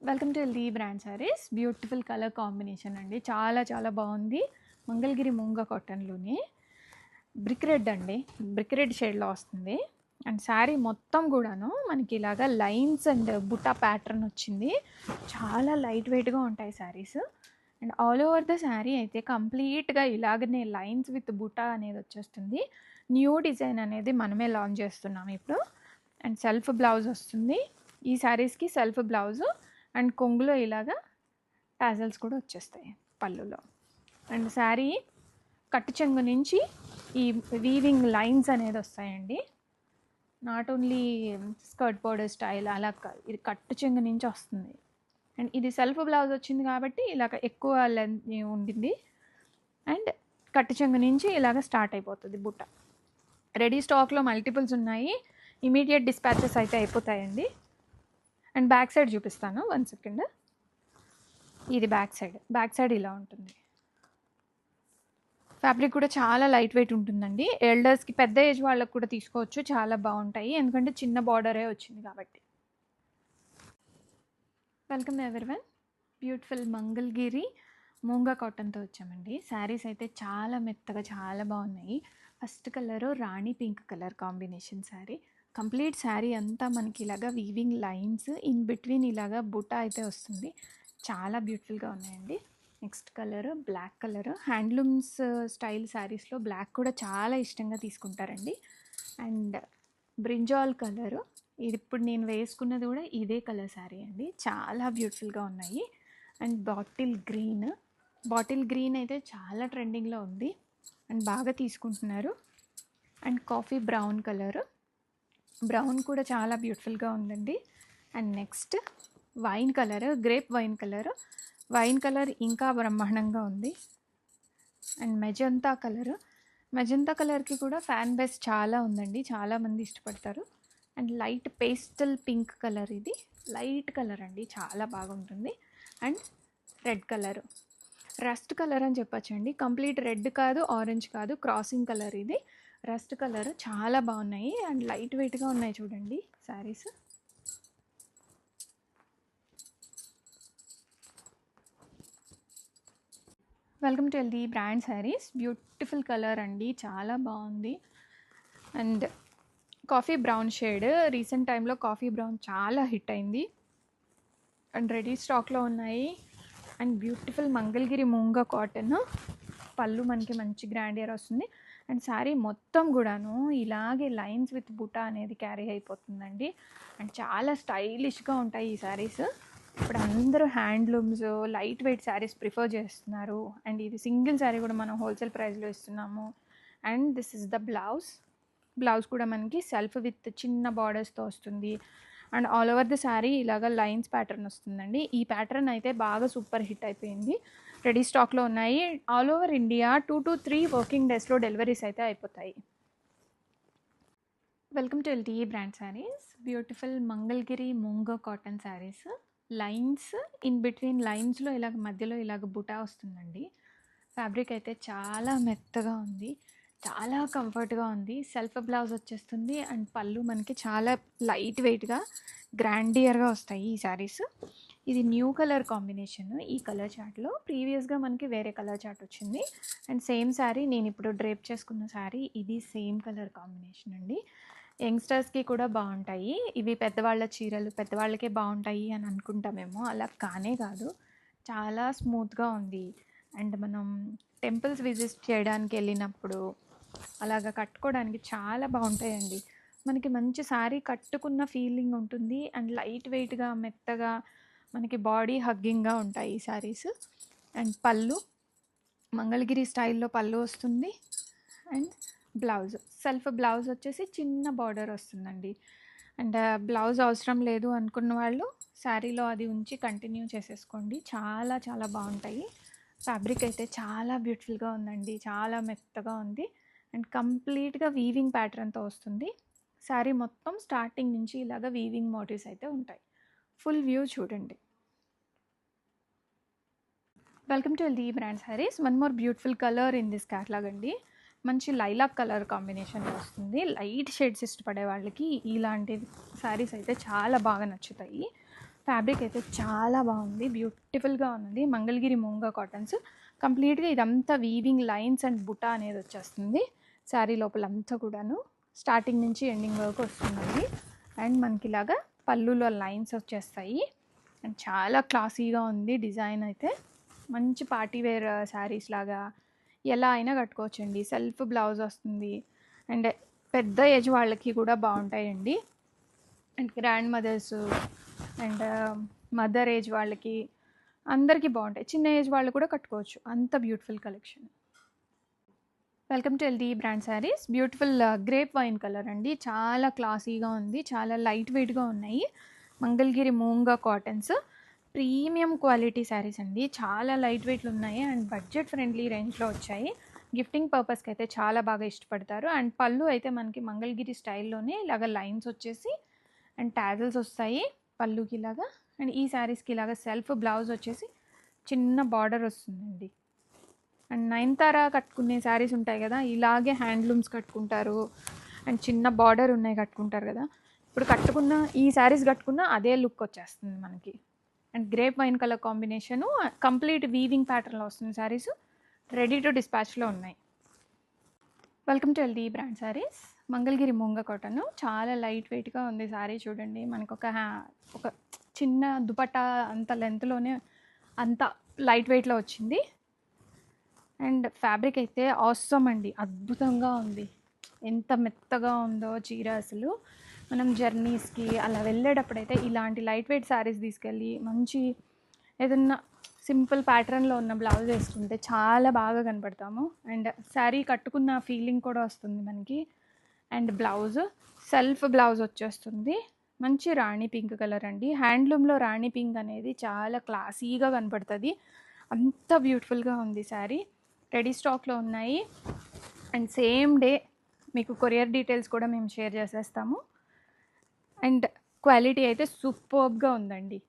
Welcome to LD brand saris. Beautiful colour combination అండి. చాలా చాలా బాగుంది. మంగళగిరి మూంగా కాటన్‌లోనే బ్రిక్ రెడ్ అండి. బ్రిక్ రెడ్ షేడ్‌లో వస్తుంది. అండ్ శారీ మొత్తం కూడాను మనకి ఇలాగా లైన్స్ అండ్ బుటా ప్యాటర్న్ వచ్చింది. చాలా లైట్ వెయిట్‌గా ఉంటాయి saris. And all over the sari అయితే కంప్లీట్‌గా ఇలాగనే లైన్స్ విత్ బుటా అనేది వచ్చేస్తుంది. న్యూ డిజైన్ అనేది మనమే లాంచ్ చేస్తున్నాం ఇప్పుడు. అండ్ సెల్ఫ్ బ్లౌజ్ వస్తుంది. ఈ శారీస్‌కి సెల్ఫ్ బ్లౌజు అండ్ కొంగులో ఇలాగా టాజల్స్ కూడా వచ్చేస్తాయి పళ్ళులో. అండ్ శారీ కట్టు చెంగు నుంచి ఈ వీవింగ్ లైన్స్ అనేది వస్తాయండి. Not only skirt border style అలా ఇది కట్టు చెంగు నుంచి వస్తుంది. అండ్ ఇది సెల్ఫ్ బ్లౌజ్ వచ్చింది కాబట్టి ఇలాగ ఎక్కువ లెంత్ ఉండింది. అండ్ కట్టు చెంగు నుంచి ఇలాగ స్టార్ట్ అయిపోతుంది బుట్ట. రెడీ స్టాక్లో మల్టిపుల్స్ ఉన్నాయి. ఇమీడియట్ డిస్పాచెస్ అయితే అయిపోతాయండి. అండ్ బ్యాక్ సైడ్ చూపిస్తాను, 1 సెకండ్. ఇది బ్యాక్ సైడ్ ఇలా ఉంటుంది. ఫ్యాబ్రిక్ కూడా చాలా లైట్ వెయిట్ ఉంటుందండి. ఎల్డర్స్కి, పెద్ద ఏజ్ వాళ్ళకి కూడా తీసుకోవచ్చు, చాలా బాగుంటాయి ఎందుకంటే చిన్న బార్డరే వచ్చింది కాబట్టి. Welcome everyone. బ్యూటిఫుల్ మంగళగిరి మూంగా కాటన్తో వచ్చామండి. శారీస్ అయితే చాలా మెత్తగా చాలా బాగున్నాయి. First colour rani pink colour combination saree. Complete saree అంతా మనకి ఇలాగా వీవింగ్ లైన్స్ ఇన్ బిట్వీన్ ఇలాగా బుట్ట అయితే వస్తుంది. చాలా బ్యూటిఫుల్గా ఉన్నాయండి. Next colour black colour. Handlooms style శారీస్లో బ్లాక్ కూడా చాలా ఇష్టంగా తీసుకుంటారండి. And brinjal colour. ఇది ఇప్పుడు నేను వేసుకున్నది కూడా ఇదే కలర్ శారీ అండి. చాలా బ్యూటిఫుల్గా ఉన్నాయి. అండ్ బాటిల్ గ్రీన్ అయితే చాలా ట్రెండింగ్లో ఉంది అండ్ బాగా తీసుకుంటున్నారు. And coffee brown colour. Brown కూడా చాలా బ్యూటిఫుల్గా ఉందండి. And next wine colour, grape wine colour ఇంకా బ్రహ్మాండంగా ఉంది. అండ్ మెజంతా కలర్కి కూడా ఫ్యాన్ బేస్ చాలా ఉందండి, చాలామంది ఇష్టపడతారు. And light pastel pink colour, ఇది లైట్ కలర్ అండి, చాలా బాగుంటుంది. And red colour, rust colour అని చెప్పచ్చండి. కంప్లీట్ రెడ్ కాదు, ఆరెంజ్ కాదు, క్రాసింగ్ కలర్ ఇది. రస్ట్ కలర్ చాలా బాగున్నాయి అండ్ లైట్ వెయిట్గా ఉన్నాయి చూడండి saris. Welcome to LD brand saris. Beautiful colour అండి, చాలా బాగుంది. And coffee brown shade. Recent టైంలో కాఫీ బ్రౌన్ చాలా హిట్ అయింది అండ్ రెడీ స్టాక్లో ఉన్నాయి. అండ్ బ్యూటిఫుల్ మంగళగిరి మూంగా కాటన్. పళ్ళు మనకి మంచి గ్రాండియర్ వస్తుంది. అండ్ శారీ మొత్తం కూడాను ఇలాగే లైన్స్ విత్ బుటా అనేది క్యారీ అయిపోతుందండి. అండ్ చాలా స్టైలిష్గా ఉంటాయి ఈ శారీస్. ఇప్పుడు అందరూ handlooms, light weight saris prefer చేస్తున్నారు. అండ్ ఇది సింగిల్ శారీ కూడా మనం హోల్సేల్ ప్రైస్లో ఇస్తున్నాము. And this is the blouse కూడా మనకి సెల్ఫ్ విత్ చిన్న బార్డర్స్తో వస్తుంది. And all over the sari ఇలాగ లైన్స్ ప్యాటర్న్ వస్తుందండి. ఈ ప్యాటర్న్ అయితే బాగా సూపర్ హిట్ అయిపోయింది. రెడీ స్టాక్లో ఉన్నాయి. All over India 2 to 3 working డేస్లో డెలివరీస్ అయితే అయిపోతాయి. Welcome to LD brand saris. Beautiful Mangalagiri మూంగా cotton sarees. Lines in between లైన్స్లో ఇలాగ మధ్యలో ఇలాగ బుటా వస్తుందండి. ఫ్యాబ్రిక్ అయితే చాలా మెత్తగా ఉంది, చాలా కంఫర్ట్గా ఉంది. సెల్ఫ్ బ్లౌజ్ వచ్చేస్తుంది అండ్ పళ్ళు మనకి చాలా లైట్ వెయిట్గా గ్రాండియర్గా వస్తాయి ఈ శారీస్. ఇది న్యూ కలర్ కాంబినేషన్. ఈ కలర్ చార్ట్లో ప్రీవియస్గా మనకి వేరే కలర్ చార్ట్ వచ్చింది. అండ్ సేమ్ శారీ నేను ఇప్పుడు డ్రేప్ చేసుకున్న శారీ, ఇది సేమ్ కలర్ కాంబినేషన్ అండి. యంగ్స్టర్స్కి కూడా బాగుంటాయి ఇవి. పెద్దవాళ్ళ చీరలు పెద్దవాళ్ళకే బాగుంటాయి అని అనుకుంటామేమో, అలా కానే కాదు, చాలా స్మూత్గా ఉంది. అండ్ మనం టెంపుల్స్ విజిట్ చేయడానికి వెళ్ళినప్పుడు అలాగ కట్టుకోవడానికి చాలా బాగుంటాయండి. మనకి మంచి శారీ కట్టుకున్న ఫీలింగ్ ఉంటుంది అండ్ లైట్ వెయిట్గా మెత్తగా మనకి బాడీ హగ్గింగ్గా ఉంటాయి ఈ శారీస్. అండ్ పళ్ళు మంగళగిరి స్టైల్లో పళ్ళు వస్తుంది. అండ్ సెల్ఫ్ బ్లౌజ్ వచ్చేసి చిన్న బార్డర్ వస్తుందండి. అండ్ బ్లౌజ్ అవసరం లేదు అనుకున్న వాళ్ళు శారీలో అది ఉంచి కంటిన్యూ చేసేసుకోండి, చాలా చాలా బాగుంటాయి. ఫ్యాబ్రిక్ అయితే చాలా బ్యూటిఫుల్గా ఉందండి, చాలా మెత్తగా ఉంది. అండ్ కంప్లీట్గా వీవింగ్ ప్యాటర్న్తో వస్తుంది. శారీ మొత్తం స్టార్టింగ్ నుంచి ఇలాగ వీవింగ్ మోటివ్స్ అయితే ఉంటాయి. ఫుల్ వ్యూ చూడండి. Welcome to LD brand saris. One more beautiful colour in this catalogue అండి. మంచి లైలాక్ కలర్ కాంబినేషన్లో వస్తుంది. లైట్ షేడ్స్ ఇష్టపడే వాళ్ళకి ఇలాంటి శారీస్ అయితే చాలా బాగా నచ్చుతాయి. ఫ్యాబ్రిక్ అయితే చాలా బాగుంది, బ్యూటిఫుల్గా ఉన్నది. మంగళగిరి మూంగా కాటన్స్. కంప్లీట్గా ఇదంతా వీవింగ్ లైన్స్ అండ్ బుటా అనేది వచ్చేస్తుంది శారీ లోపల అంతా కూడాను. స్టార్టింగ్ నుంచి ఎండింగ్ వరకు వస్తుందండి. అండ్ మనకి ఇలాగా పళ్ళులో లైన్స్ వచ్చేస్తాయి. అండ్ చాలా క్లాసీగా ఉంది డిజైన్ అయితే. మంచి పార్టీ వేర్ శారీస్ లాగా ఎలా అయినా కట్టుకోవచ్చండి. సెల్ఫ్ బ్లౌజ్ వస్తుంది. అండ్ పెద్ద ఏజ్ వాళ్ళకి కూడా బాగుంటాయండి. And grandmothers and mother age వాళ్ళకి అందరికీ బాగుంటాయి. చిన్న ఏజ్ వాళ్ళు కూడా కట్టుకోవచ్చు. అంత beautiful collection. Welcome to LD brand saris. Beautiful grape wine colour అండి. చాలా క్లాసీగా ఉంది, చాలా లైట్ వెయిట్గా ఉన్నాయి. Mangalagiri moonga cottons premium quality saris అండి. చాలా లైట్ వెయిట్లు ఉన్నాయి అండ్ బడ్జెట్ ఫ్రెండ్లీ రేంజ్లో వచ్చాయి. గిఫ్టింగ్ పర్పస్కి అయితే చాలా బాగా ఇష్టపడతారు. అండ్ పళ్ళు అయితే మనకి మంగళగిరి స్టైల్లోనే ఇలాగ లైన్స్ వచ్చేసి అండ్ టాజల్స్ వస్తాయి పళ్ళుకి ఇలాగా. అండ్ ఈ శారీస్కి ఇలాగ సెల్ఫ్ బ్లౌజ్ వచ్చేసి చిన్న బార్డర్ వస్తుందండి. అండ్ నయనతార కట్టుకునే శారీస్ ఉంటాయి కదా, ఇలాగే హ్యాండ్లూమ్స్ కట్టుకుంటారు అండ్ చిన్న బార్డర్ ఉన్నాయి కట్టుకుంటారు కదా. ఇప్పుడు కట్టుకున్న ఈ శారీస్ కట్టుకున్న అదే లుక్ వచ్చేస్తుంది మనకి. And grape wine colour combination complete weaving ప్యాటర్న్లో వస్తుంది శారీస్. రెడీ టు డిస్పాచ్లో ఉన్నాయి. Welcome to LD brand saris. Mangalagiri మూంగా కాటన్ చాలా లైట్ వెయిట్గా ఉంది శారీ. చూడండి మనకు ఒక చిన్న దుపట్టా అంత లెంత్లోనే అంత లైట్ వెయిట్లో వచ్చింది. అండ్ ఫ్యాబ్రిక్ అయితే ఆసమ్ అండి, అద్భుతంగా ఉంది. ఎంత మెత్తగా ఉందో చీర అసలు. మనం జర్నీస్కి అలా వెళ్ళేటప్పుడైతే ఇలాంటి లైట్ వెయిట్ శారీస్ తీసుకెళ్ళి మంచి ఏదన్నా సింపుల్ ప్యాటర్న్లో ఉన్న బ్లౌజ్ వేసుకుంటే చాలా బాగా కనపడతాము. అండ్ శారీ కట్టుకున్న ఫీలింగ్ కూడా వస్తుంది మనకి. అండ్ బ్లౌజ్ సెల్ఫ్ బ్లౌజ్ వచ్చేస్తుంది. మంచి రాణి పింక్ కలర్ అండి. హ్యాండ్లూమ్లో రాణి పింక్ అనేది చాలా క్లాసీగా కనపడుతుంది. అంత బ్యూటిఫుల్గా ఉంది శారీ. రెడీ స్టాక్లో ఉన్నాయి. అండ్ సేమ్ డే మీకు కొరియర్ డీటెయిల్స్ కూడా మేము షేర్ చేసేస్తాము. అండ్ క్వాలిటీ అయితే సూపర్బ్గా ఉందండి.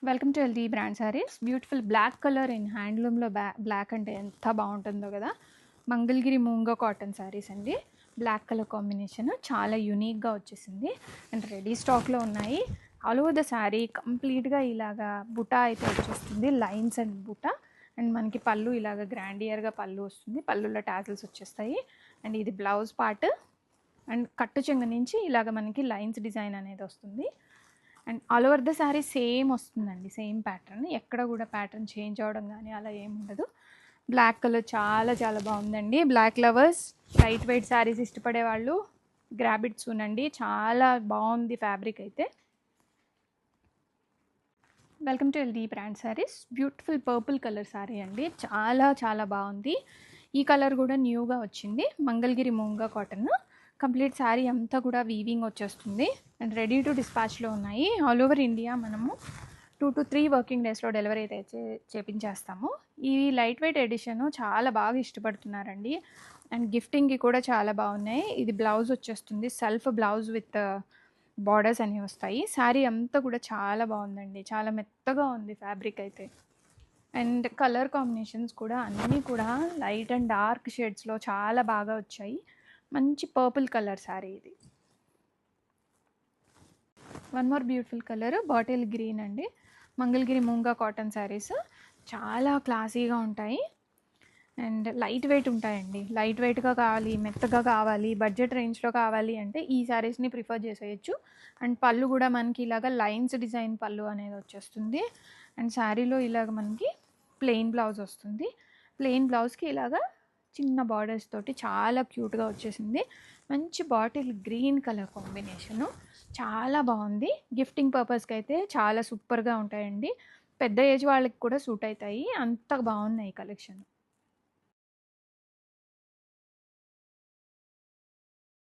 Welcome to LD brand saris. Beautiful black colour in హ్యాండ్లూమ్లో బ్లాక్ అంటే ఎంత బాగుంటుందో కదా. మంగళగిరి మూంగా కాటన్ శారీస్ అండి. బ్లాక్ కలర్ కాంబినేషన్ చాలా యూనిక్గా వచ్చేసింది. అండ్ రెడీ స్టాక్లో ఉన్నాయి. ఆల్ ఓవర్ ద శారీ కంప్లీట్గా ఇలాగా బుటా అయితే వచ్చేస్తుంది, లైన్స్ అండ్ బుటా. అండ్ మనకి పళ్ళు ఇలాగ గ్రాండియర్గా పళ్ళు వస్తుంది, పళ్ళులో టాజిల్స్ వచ్చేస్తాయి. అండ్ ఇది బ్లౌజ్ పార్ట్. అండ్ కట్టు చెంగు నుంచి ఇలాగ మనకి లైన్స్ డిజైన్ అనేది వస్తుంది. And all over the sari same వస్తుందండి, సేమ్ ప్యాటర్న్. ఎక్కడ కూడా ప్యాటర్న్ చేంజ్ అవ్వడం కానీ అలా ఏమి ఉండదు. బ్లాక్ కలర్ చాలా చాలా బాగుందండి. Black lovers, light weight saris ఇష్టపడే వాళ్ళు గ్రాబ్ ఇట్ సూన్ అండి. చాలా బాగుంది ఫ్యాబ్రిక్ అయితే. Welcome to LD brand saris. Beautiful purple colour sari అండి. చాలా చాలా బాగుంది. ఈ కలర్ కూడా న్యూగా వచ్చింది. మంగళగిరి మూంగా కాటన్. కంప్లీట్ శారీ అంతా కూడా వీవింగ్ వచ్చేస్తుంది. అండ్ రెడీ టు డిస్పాచ్లో ఉన్నాయి. ఆల్ ఓవర్ ఇండియా మనము 2 to 3 వర్కింగ్ డేస్లో డెలివరీ అయితే చేపించేస్తాము. ఈ లైట్ వెయిట్ ఎడిషన్ చాలా బాగా ఇష్టపడుతున్నారండి. అండ్ గిఫ్టింగ్కి కూడా చాలా బాగున్నాయి. ఇది బ్లౌజ్ వచ్చేస్తుంది, సెల్ఫ్ బ్లౌజ్ విత్ బార్డర్స్ అనేవి వస్తాయి. శారీ అంతా కూడా చాలా బాగుందండి, చాలా మెత్తగా ఉంది ఫ్యాబ్రిక్ అయితే. అండ్ కలర్ కాంబినేషన్స్ కూడా అన్నీ కూడా లైట్ అండ్ డార్క్ షేడ్స్లో చాలా బాగా వచ్చాయి. మంచి పర్పుల్ కలర్ శారీ ఇది. One more beautiful colour bottle green అండి. మంగళగిరి మూంగా కాటన్ శారీస్ చాలా క్లాసీగా ఉంటాయి అండ్ లైట్ వెయిట్ ఉంటాయండి. లైట్ వెయిట్గా కావాలి, మెత్తగా కావాలి, బడ్జెట్ రేంజ్లో కావాలి అంటే ఈ శారీస్ని ప్రిఫర్ చేసేయచ్చు. అండ్ పళ్ళు కూడా మనకి ఇలాగ లైన్స్ డిజైన్ పళ్ళు అనేది వచ్చేస్తుంది. అండ్ శారీలో ఇలాగ మనకి ప్లెయిన్ బ్లౌజ్ వస్తుంది. ప్లెయిన్ బ్లౌజ్కి ఇలాగ చిన్న బార్డర్స్ తోటి చాలా క్యూట్గా వచ్చేసింది. మంచి బాటిల్ గ్రీన్ కలర్ కాంబినేషను చాలా బాగుంది. గిఫ్టింగ్ పర్పస్కి అయితే చాలా సూపర్గా ఉంటాయండి. పెద్ద ఏజ్ వాళ్ళకి కూడా సూట్ అవుతాయి, అంత బాగున్నాయి కలెక్షన్.